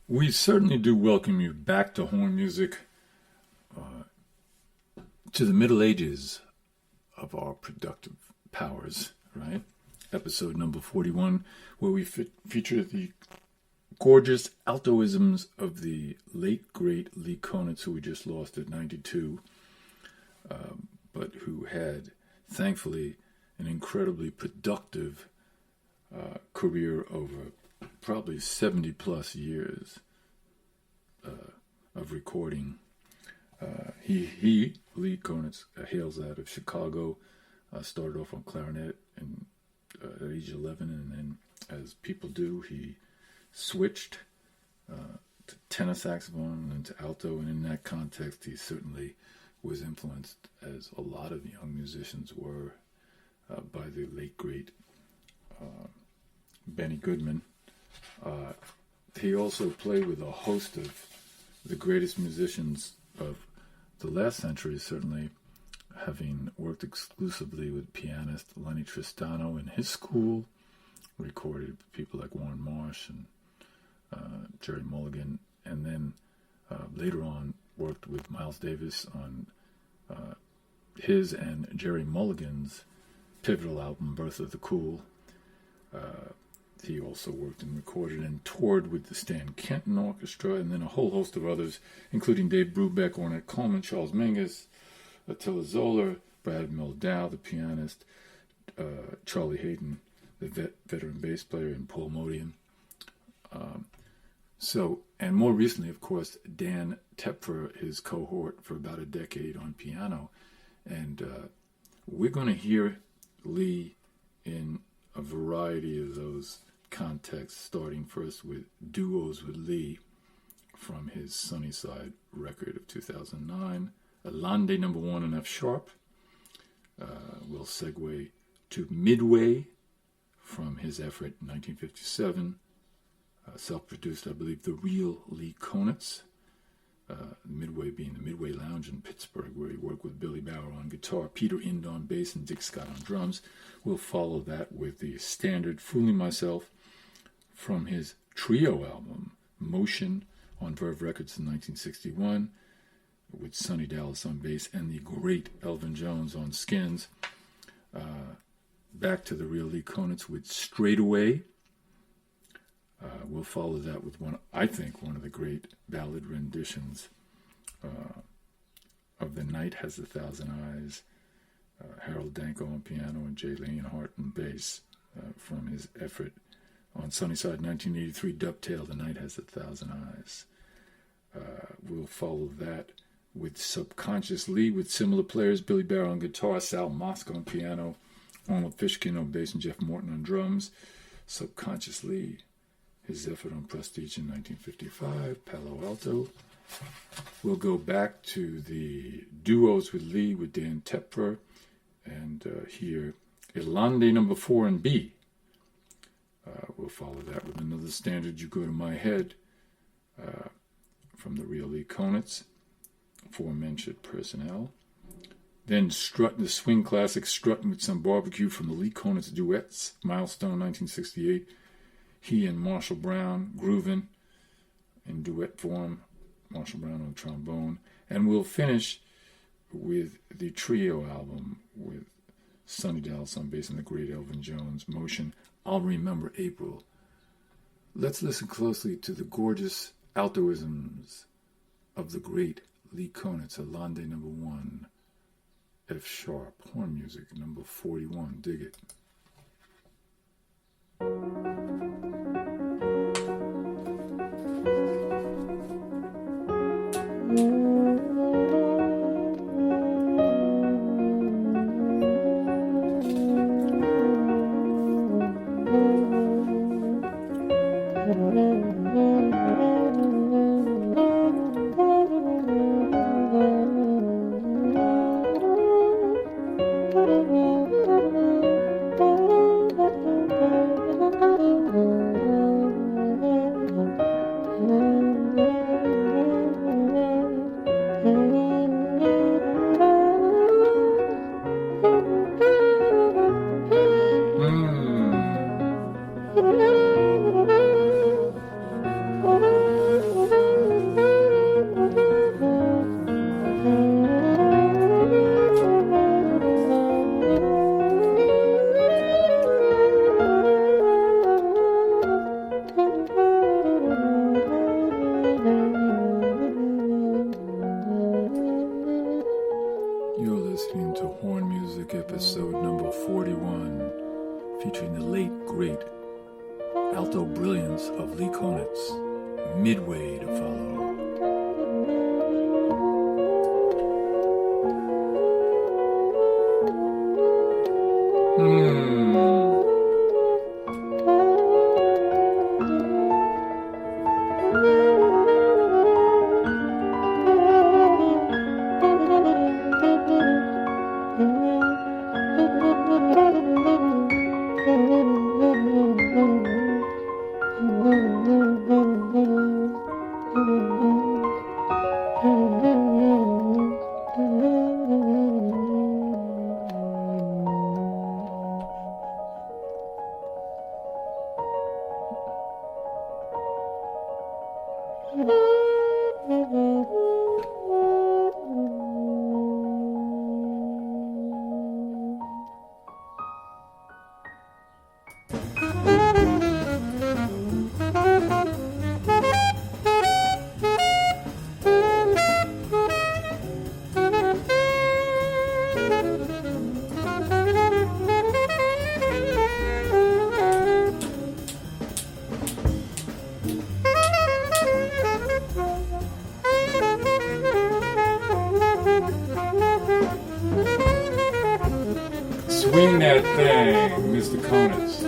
We certainly do welcome you back to horn music, to the Middle Ages of our productive powers, right? Episode number 41, where we feature the gorgeous alto-isms of the late, great Lee Konitz, who we just lost at 92, but who had, thankfully, an incredibly productive career over probably 70 plus years of recording. Lee Konitz, hails out of Chicago, started off on clarinet at age 11, and then, as people do, he switched to tenor saxophone and to alto, and in that context, he certainly was influenced, as a lot of young musicians were, by the late, great Benny Goodman. He also played with a host of the greatest musicians of the last century, certainly having worked exclusively with pianist Lenny Tristano in his school, recorded people like Warren Marsh and Jerry Mulligan, and then later on worked with Miles Davis on his and Jerry Mulligan's pivotal album, Birth of the Cool. He also worked and recorded and toured with the Stan Kenton Orchestra, and then a whole host of others, including Dave Brubeck, Ornette Coleman, Charles Mingus, Attila Zoller, Brad Mehldau, the pianist, Charlie Hayden, the veteran bass player, and Paul Modian. And more recently, of course, Dan Tepfer, his cohort for about a decade on piano. And we're going to hear Lee in a variety of those contexts, starting first with Duos with Lee from his Sunnyside record of 2009, Alande No. 1 in F sharp. We'll segue to Midway from his effort in 1957, self-produced, I believe, The Real Lee Konitz. Midway being the Midway Lounge in Pittsburgh, where he worked with Billy Bauer on guitar, Peter Ind on bass, and Dick Scott on drums. We'll follow that with the standard Fooling Myself from his trio album, Motion, on Verve Records in 1961, with Sonny Dallas on bass and the great Elvin Jones on skins. Back to the Real Lee Konitz with Straight Away. We'll follow that with one of the great ballad renditions of The Night Has 1,000 Eyes. Harold Danko on piano and Jay Leonhardt on bass from his effort on Sunnyside 1983 dovetail, The Night Has 1,000 Eyes. We'll follow that with Subconscious Lee with similar players, Billy Barrow on guitar, Sal Mosk on piano, Arnold Fishkin on bass, and Jeff Morton on drums. Subconscious Lee, his effort on Prestige in 1955, Palo Alto. We'll go back to the Duos with Lee with Dan Tepfer, and hear Irlande No. 4 in B. We'll follow that with another standard, You Go to My Head, from the Real Lee Konitz, aforementioned personnel. Then the swing classic Strutting with Some Barbecue from the Lee Konitz Duets, Milestone 1968. He and Marshall Brown grooving in duet form, Marshall Brown on trombone. And we'll finish with the trio album with Sonny Dallas on bass and the great Elvin Jones, Motion, I'll Remember April. Let's listen closely to the gorgeous alto-isms of the great Lee Konitz, Alande No. 1, F sharp, horn music, number 41. Dig it. Konitz, Midway to Follow. Swing that thing, Mr. Konitz.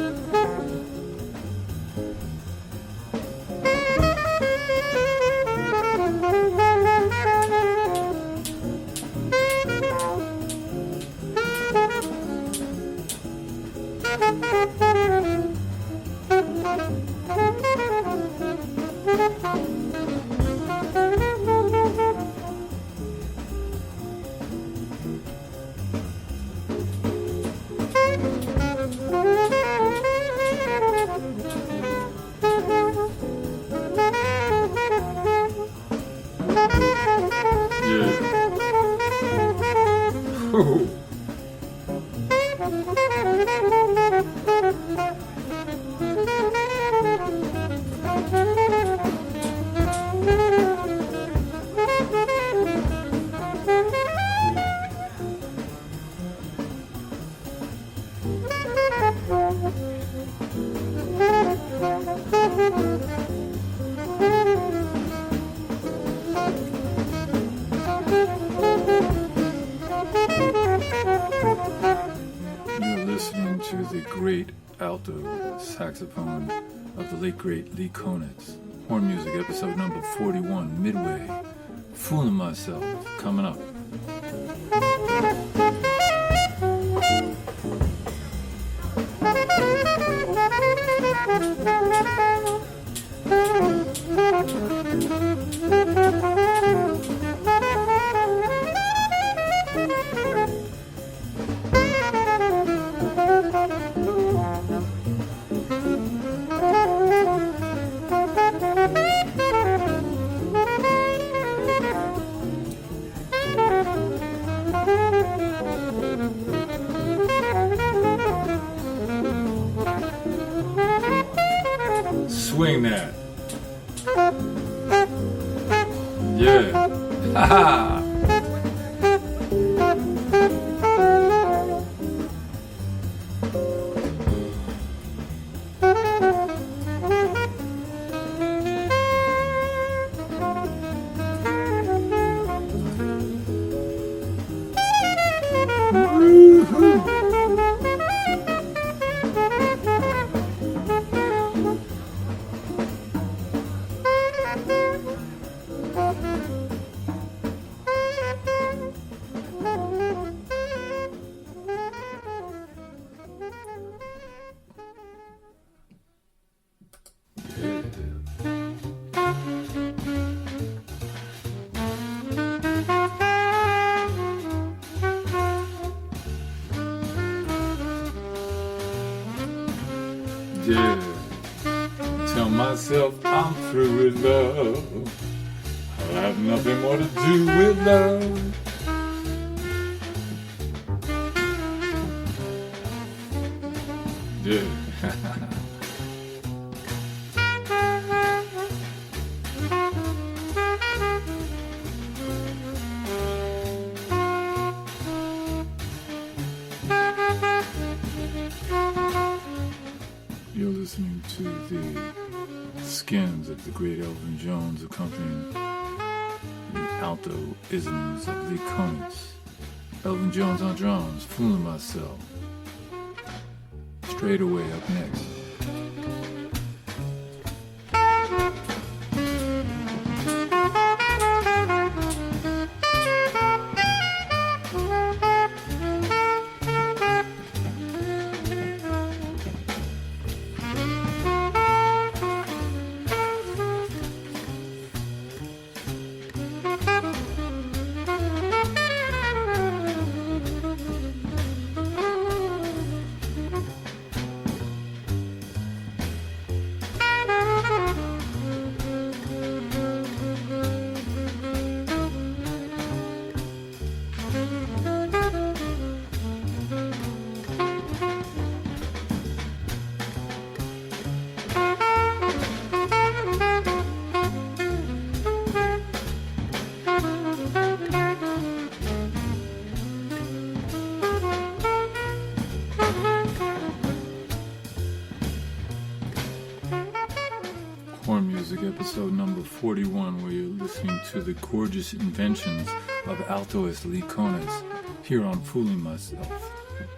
Ooh. Listening to the great alto saxophone of the late great Lee Konitz. Horn Music, episode number 41, Midway. Fooling Myself, coming up. Swing that. Yeah. Ha Yeah. Tell myself I'm through with love. I'll have nothing more to do with love. Yeah. You're listening to the skins of the great Elvin Jones accompanying the Alto-isms of Lee Konitz. Elvin Jones on drums, Fooling Myself. Straight Away up next. Hornemusic, episode number 41, where you're listening to the gorgeous inventions of altoist Lee Konitz here on Fooling Myself,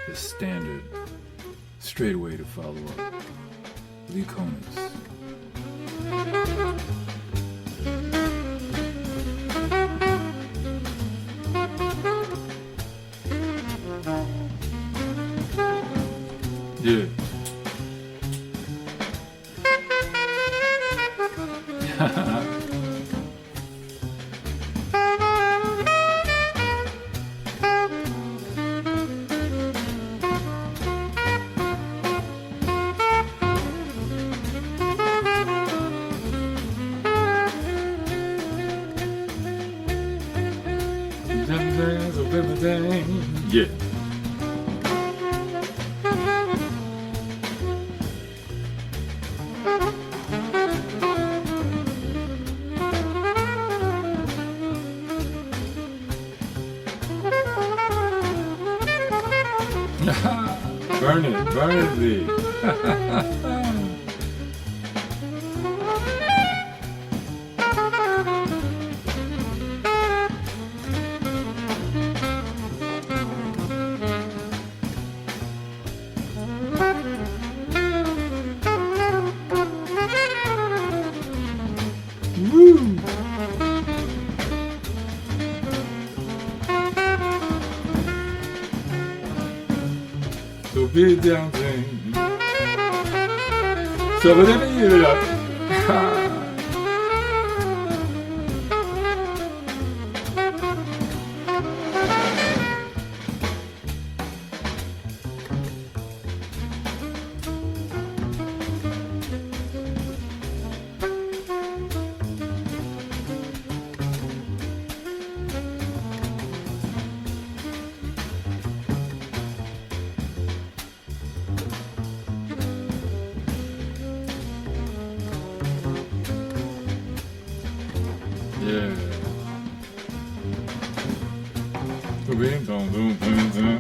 the standard. Straight Away to follow up. Lee Konitz. Yeah. Yeah. Burn it, Lee. Woo! So be down thing. So whatever you do. Yeah.